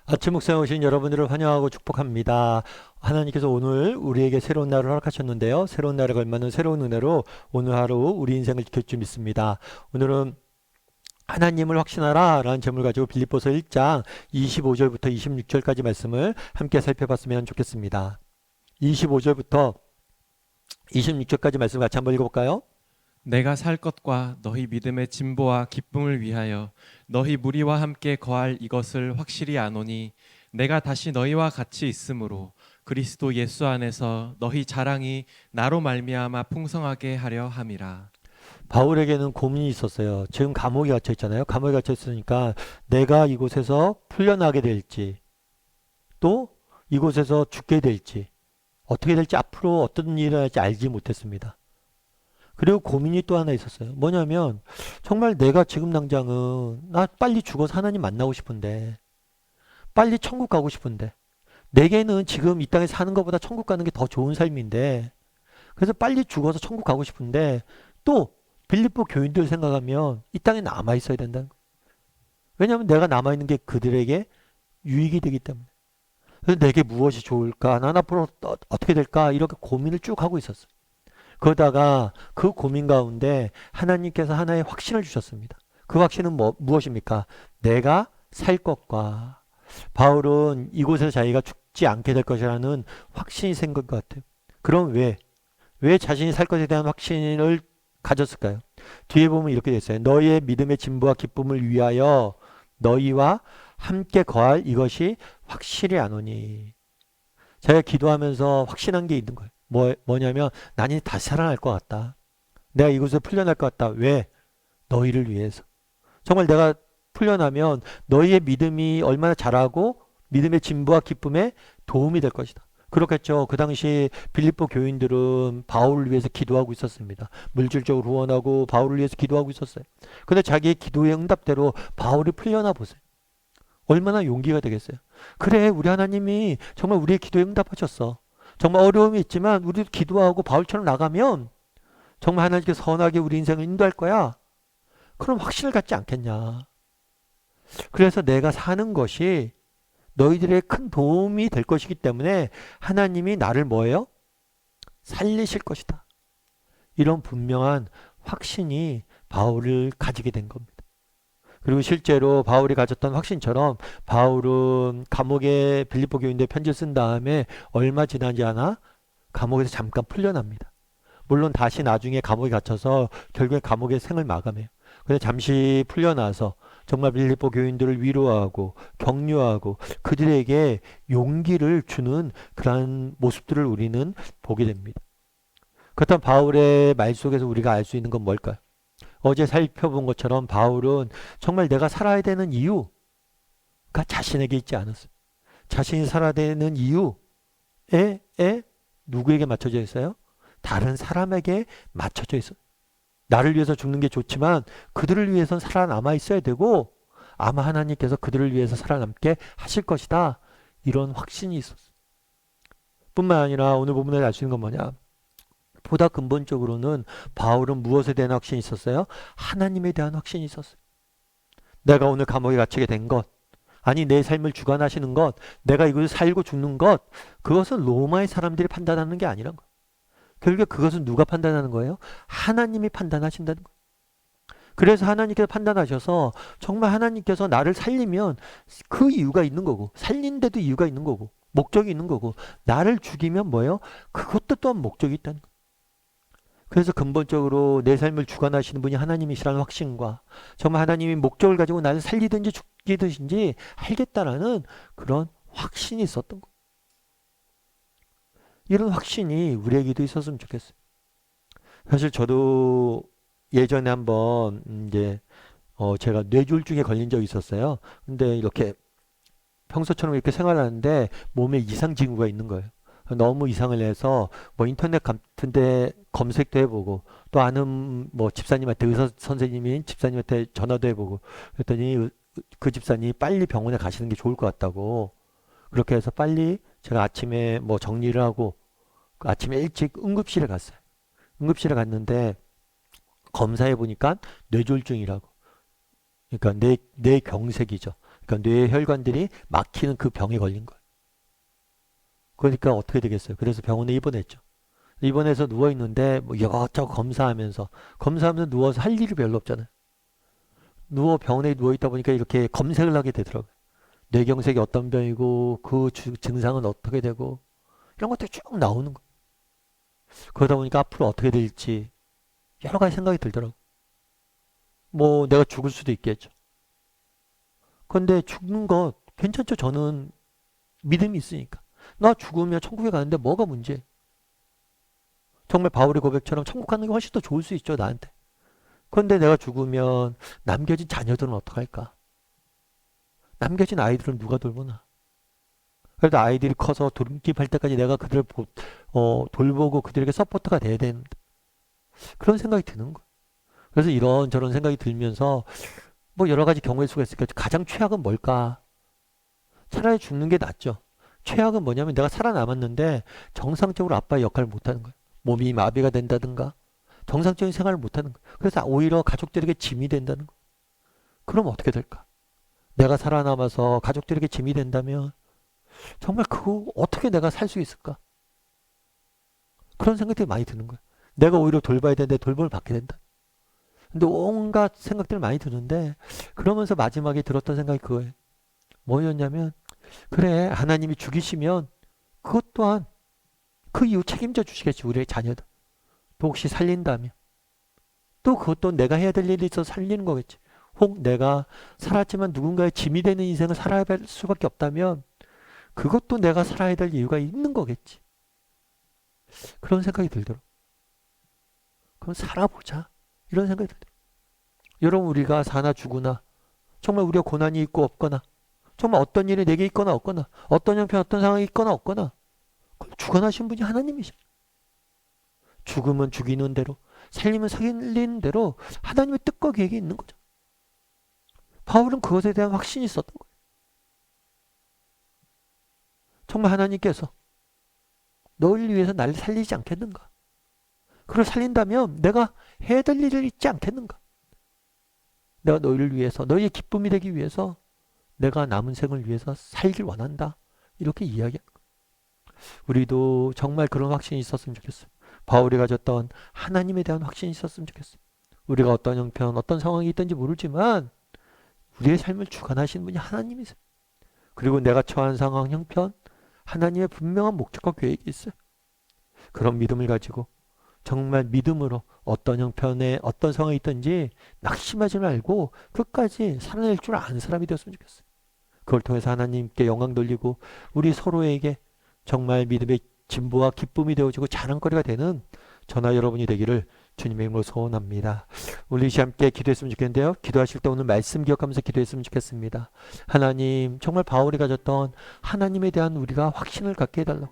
아침 묵상에 오신 여러분들을 환영하고 축복합니다. 하나님께서 오늘 우리에게 새로운 날을 허락하셨는데요. 새로운 날에 걸맞는 새로운 은혜로 오늘 하루 우리 인생을 지킬 줄 믿습니다. 오늘은 하나님을 확신하라 라는 제목을 가지고 빌립보서 1장 25절부터 26절까지 말씀을 함께 살펴봤으면 좋겠습니다. 25절부터 26절까지 말씀 같이 한번 읽어볼까요? 내가 살 것과 너희 믿음의 진보와 기쁨을 위하여 너희 무리와 함께 거할 이것을 확실히 아노니 내가 다시 너희와 같이 있으므로 그리스도 예수 안에서 너희 자랑이 나로 말미암아 풍성하게 하려 함이라. 바울에게는 고민이 있었어요. 지금 감옥에 갇혀 있잖아요. 감옥에 갇혀 있으니까 내가 이곳에서 풀려나게 될지 또 이곳에서 죽게 될지 어떻게 될지 앞으로 어떤 일이 일어날지 알지 못했습니다. 그리고 고민이 또 하나 있었어요. 뭐냐면 정말 내가 지금 당장은 나 빨리 죽어서 하나님 만나고 싶은데 빨리 천국 가고 싶은데 내게는 지금 이 땅에 사는 것보다 천국 가는 게 더 좋은 삶인데 그래서 빨리 죽어서 천국 가고 싶은데 또 빌립보 교인들 생각하면 이 땅에 남아 있어야 된다는 거예요. 왜냐하면 내가 남아 있는 게 그들에게 유익이 되기 때문에. 그래서 내게 무엇이 좋을까? 난 앞으로 어떻게 될까? 이렇게 고민을 쭉 하고 있었어요. 그러다가 그 고민 가운데 하나님께서 하나의 확신을 주셨습니다. 그 확신은 무엇입니까? 내가 살 것과 바울은 이곳에서 자기가 죽지 않게 될 것이라는 확신이 생긴 것 같아요. 그럼 왜 자신이 살 것에 대한 확신을 가졌을까요? 뒤에 보면 이렇게 돼 있어요. 너희의 믿음의 진보와 기쁨을 위하여 너희와 함께 거할 이것이 확실히 아노니. 제가 기도하면서 확신한 게 있는 거예요. 뭐냐면 나는 다시 살아날 것 같다. 내가 이곳에서 풀려날 것 같다. 왜? 너희를 위해서. 정말 내가 풀려나면 너희의 믿음이 얼마나 자라고 믿음의 진보와 기쁨에 도움이 될 것이다. 그렇겠죠. 그 당시 빌립보 교인들은 바울을 위해서 기도하고 있었습니다. 물질적으로 후원하고 바울을 위해서 기도하고 있었어요. 근데 자기의 기도의 응답대로 바울이 풀려나 보세요. 얼마나 용기가 되겠어요. 그래, 우리 하나님이 정말 우리의 기도에 응답하셨어. 정말 어려움이 있지만 우리도 기도하고 바울처럼 나가면 정말 하나님께 선하게 우리 인생을 인도할 거야. 그럼 확신을 갖지 않겠냐. 그래서 내가 사는 것이 너희들의 큰 도움이 될 것이기 때문에 하나님이 나를 뭐예요? 살리실 것이다. 이런 분명한 확신이 바울을 가지게 된 겁니다. 그리고 실제로 바울이 가졌던 확신처럼 바울은 감옥에 빌립보 교인들 편지를 쓴 다음에 얼마 지나지 않아 감옥에서 잠깐 풀려납니다. 물론 다시 나중에 감옥에 갇혀서 결국에 감옥의 생을 마감해요. 근데 잠시 풀려나서 정말 빌립보 교인들을 위로하고 격려하고 그들에게 용기를 주는 그러한 모습들을 우리는 보게 됩니다. 그렇다면 바울의 말 속에서 우리가 알 수 있는 건 뭘까요? 어제 살펴본 것처럼 바울은 정말 내가 살아야 되는 이유가 자신에게 있지 않았어요. 자신이 살아야 되는 이유에 누구에게 맞춰져 있어요? 다른 사람에게 맞춰져 있어요. 나를 위해서 죽는 게 좋지만 그들을 위해서는 살아남아 있어야 되고 아마 하나님께서 그들을 위해서 살아남게 하실 것이다. 이런 확신이 있었어요. 뿐만 아니라 오늘 본문에 알 수 있는 건 뭐냐? 보다 근본적으로는 바울은 무엇에 대한 확신이 있었어요? 하나님에 대한 확신이 있었어요. 내가 오늘 감옥에 갇히게 된 것, 아니 내 삶을 주관하시는 것, 내가 이곳에 살고 죽는 것, 그것은 로마의 사람들이 판단하는 게 아니란 거예요. 결국에 그것은 누가 판단하는 거예요? 하나님이 판단하신다는 거예요. 그래서 하나님께서 판단하셔서 정말 하나님께서 나를 살리면 그 이유가 있는 거고 살린데도 이유가 있는 거고 목적이 있는 거고 나를 죽이면 뭐예요? 그것도 또한 목적이 있다는 거예요. 그래서 근본적으로 내 삶을 주관하시는 분이 하나님이시라는 확신과 정말 하나님이 목적을 가지고 나를 살리든지 죽이든지 알겠다라는 그런 확신이 있었던 거예요. 이런 확신이 우리에게도 있었으면 좋겠어요. 사실 저도 예전에 한번 이제 제가 뇌졸중에 걸린 적이 있었어요. 근데 이렇게 평소처럼 이렇게 생활하는데 몸에 이상 징후가 있는 거예요. 너무 이상을 해서 뭐 인터넷 같은데 검색도 해보고 또 아는 뭐 집사님한테 의사 선생님인 집사님한테 전화도 해보고 그랬더니 그 집사님이 빨리 병원에 가시는 게 좋을 것 같다고 그렇게 해서 빨리 제가 아침에 뭐 정리를 하고 그 아침에 일찍 응급실에 갔어요. 응급실에 갔는데 검사해 보니까 뇌졸중이라고. 그러니까 뇌경색이죠. 그러니까 그러니까 뇌의 혈관들이 막히는 그 병에 걸린 거예요. 그러니까 어떻게 되겠어요? 그래서 병원에 입원했죠. 입원해서 누워있는데 뭐 이것저것 검사하면서 누워서 할 일이 별로 없잖아요. 병원에 누워있다 보니까 이렇게 검색을 하게 되더라고요. 뇌경색이 어떤 병이고 그 증상은 어떻게 되고 이런 것들이 쭉 나오는 거예요. 그러다 보니까 앞으로 어떻게 될지 여러 가지 생각이 들더라고요. 뭐 내가 죽을 수도 있겠죠. 근데 죽는 것 괜찮죠. 저는 믿음이 있으니까. 나 죽으면 천국에 가는데 뭐가 문제? 정말 바울의 고백처럼 천국 가는 게 훨씬 더 좋을 수 있죠, 나한테. 그런데 내가 죽으면 남겨진 자녀들은 어떡할까? 남겨진 아이들은 누가 돌보나? 그래도 아이들이 커서 돌림할 때까지 내가 그들을 돌보고 그들에게 서포터가 돼야 되는데 그런 생각이 드는 거예요. 그래서 이런저런 생각이 들면서 뭐 여러 가지 경우일 수가 있으니까 가장 최악은 뭘까? 차라리 죽는 게 낫죠. 최악은 뭐냐면 내가 살아남았는데 정상적으로 아빠의 역할을 못하는 거예요. 몸이 마비가 된다든가 정상적인 생활을 못하는 거예요. 그래서 오히려 가족들에게 짐이 된다는 거예요. 그럼 어떻게 될까? 내가 살아남아서 가족들에게 짐이 된다면 정말 그거 어떻게 내가 살 수 있을까? 그런 생각들이 많이 드는 거예요. 내가 오히려 돌봐야 되는데 돌봄을 받게 된다. 근데 온갖 생각들이 많이 드는데 그러면서 마지막에 들었던 생각이 그거예요. 뭐였냐면 그래 하나님이 죽이시면 그것 또한 그 이후 책임져 주시겠지 우리의 자녀들. 또 혹시 살린다면 또 그것도 내가 해야 될 일이 있어서 살리는 거겠지. 혹 내가 살았지만 누군가의 짐이 되는 인생을 살아야 할 수밖에 없다면 그것도 내가 살아야 될 이유가 있는 거겠지. 그런 생각이 들더라고요. 그럼 살아보자. 이런 생각이 들더라고요. 여러분 우리가 사나 죽으나 정말 우리가 고난이 있고 없거나 정말 어떤 일이 내게 있거나 없거나 어떤 형편 어떤 상황이 있거나 없거나 그럼 주관하신 분이 하나님이십니다. 죽음은 죽이는 대로 살림은 살리는 대로 하나님의 뜻과 계획이 있는 거죠. 바울은 그것에 대한 확신이 있었던 거예요. 정말 하나님께서 너를 위해서 나를 살리지 않겠는가? 그걸 살린다면 내가 해야 될 일을 있지 않겠는가? 내가 너희를 위해서 너희의 기쁨이 되기 위해서 내가 남은 생을 위해서 살길 원한다. 이렇게 이야기하는 거예요. 우리도 정말 그런 확신이 있었으면 좋겠어요. 바울이 가졌던 하나님에 대한 확신이 있었으면 좋겠어요. 우리가 어떤 형편, 어떤 상황이 있든지 모르지만 우리의 삶을 주관하시는 분이 하나님이세요. 그리고 내가 처한 상황, 형편, 하나님의 분명한 목적과 계획이 있어요. 그런 믿음을 가지고 정말 믿음으로 어떤 형편에 어떤 상황이 있든지 낙심하지 말고 끝까지 살아낼 줄 아는 사람이 되었으면 좋겠어요. 그걸 통해서 하나님께 영광 돌리고 우리 서로에게 정말 믿음의 진보와 기쁨이 되어지고 자랑거리가 되는 저나 여러분이 되기를 주님의 이름으로 소원합니다. 우리 함께 기도했으면 좋겠는데요. 기도하실 때 오늘 말씀 기억하면서 기도했으면 좋겠습니다. 하나님, 정말 바울이 가졌던 하나님에 대한 우리가 확신을 갖게 해달라고.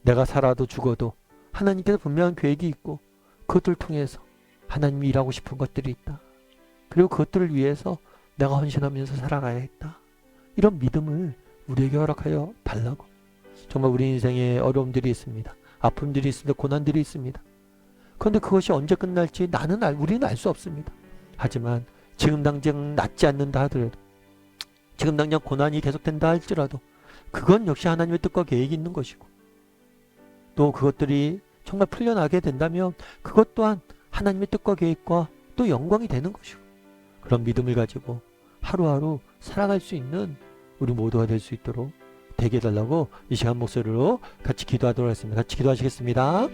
내가 살아도 죽어도 하나님께서 분명한 계획이 있고 그것들을 통해서 하나님이 일하고 싶은 것들이 있다. 그리고 그것들을 위해서 내가 헌신하면서 살아가야겠다. 이런 믿음을 우리에게 허락하여 달라고. 정말 우리 인생에 어려움들이 있습니다. 아픔들이 있습니다. 고난들이 있습니다. 그런데 그것이 언제 끝날지 우리는 알 수 없습니다. 하지만 지금 당장 낫지 않는다 하더라도 지금 당장 고난이 계속된다 할지라도 그건 역시 하나님의 뜻과 계획이 있는 것이고 또 그것들이 정말 풀려나게 된다면 그것 또한 하나님의 뜻과 계획과 또 영광이 되는 것이고 그런 믿음을 가지고 하루하루 살아갈 수 있는 우리 모두가 될 수 있도록 되게 해달라고 이 시간 목소리로 같이 기도하도록 하겠습니다. 같이 기도하시겠습니다.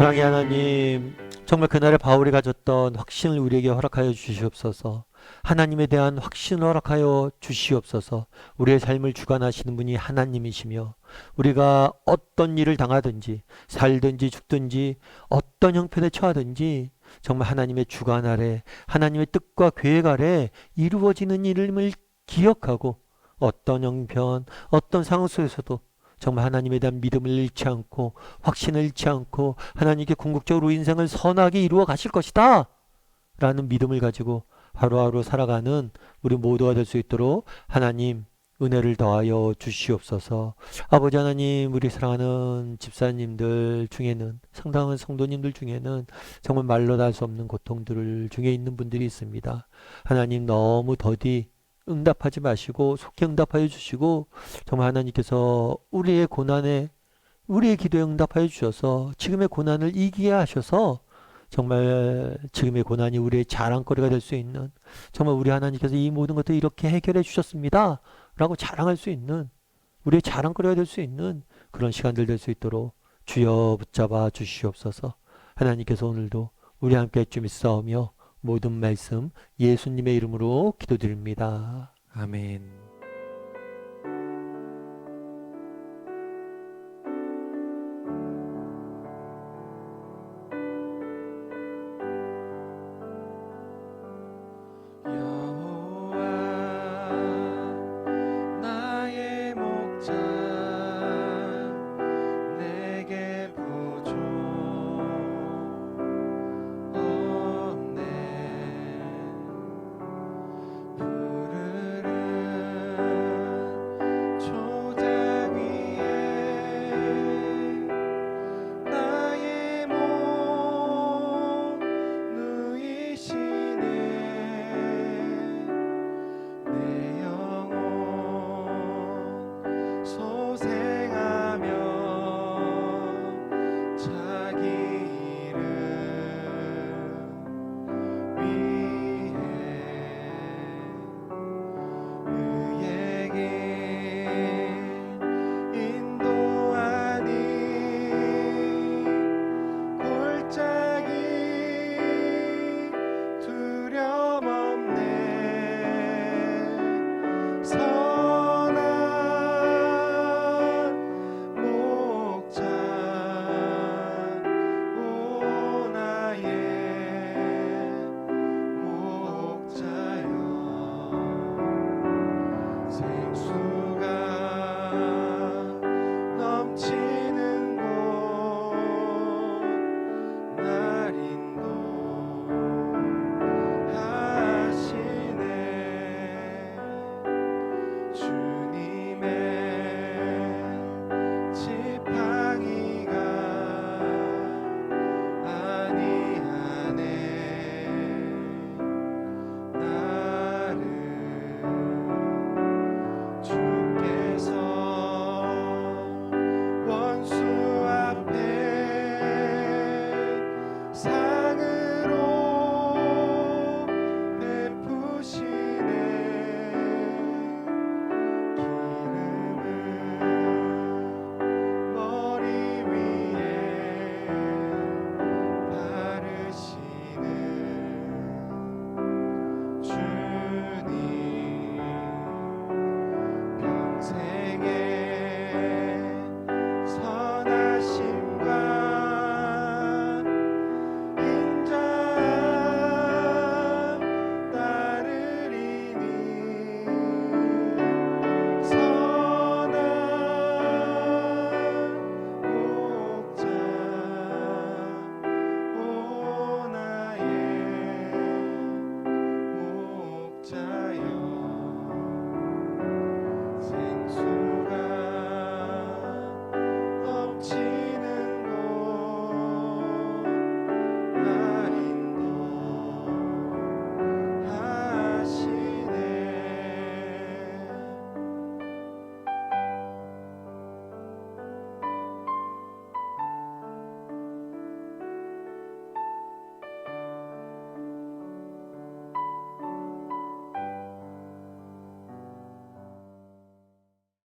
사랑의 하나님, 정말 그날의 바울이 가졌던 확신을 우리에게 허락하여 주시옵소서. 하나님에 대한 확신을 허락하여 주시옵소서. 우리의 삶을 주관하시는 분이 하나님이시며 우리가 어떤 일을 당하든지 살든지 죽든지 어떤 형편에 처하든지 정말 하나님의 주관 아래 하나님의 뜻과 계획 아래 이루어지는 일임을 기억하고 어떤 형편 어떤 상황 속에서도 정말 하나님에 대한 믿음을 잃지 않고 확신을 잃지 않고 하나님께 궁극적으로 인생을 선하게 이루어 가실 것이다 라는 믿음을 가지고 하루하루 살아가는 우리 모두가 될 수 있도록 하나님 은혜를 더하여 주시옵소서. 아버지 하나님, 우리 사랑하는 집사님들 중에는, 상당한 성도님들 중에는 정말 말로 다 할 수 없는 고통들 중에 있는 분들이 있습니다. 하나님, 너무 더디 응답하지 마시고 속히 응답하여 주시고 정말 하나님께서 우리의 고난에 우리의 기도에 응답하여 주셔서 지금의 고난을 이기게 하셔서 정말 지금의 고난이 우리의 자랑거리가 될 수 있는, 정말 우리 하나님께서 이 모든 것들 이렇게 해결해 주셨습니다 라고 자랑할 수 있는, 우리의 자랑거리가 될 수 있는 그런 시간들 될 수 있도록 주여 붙잡아 주시옵소서. 하나님께서 오늘도 우리 함께 주 믿사오며 모든 말씀 예수님의 이름으로 기도드립니다. 아멘.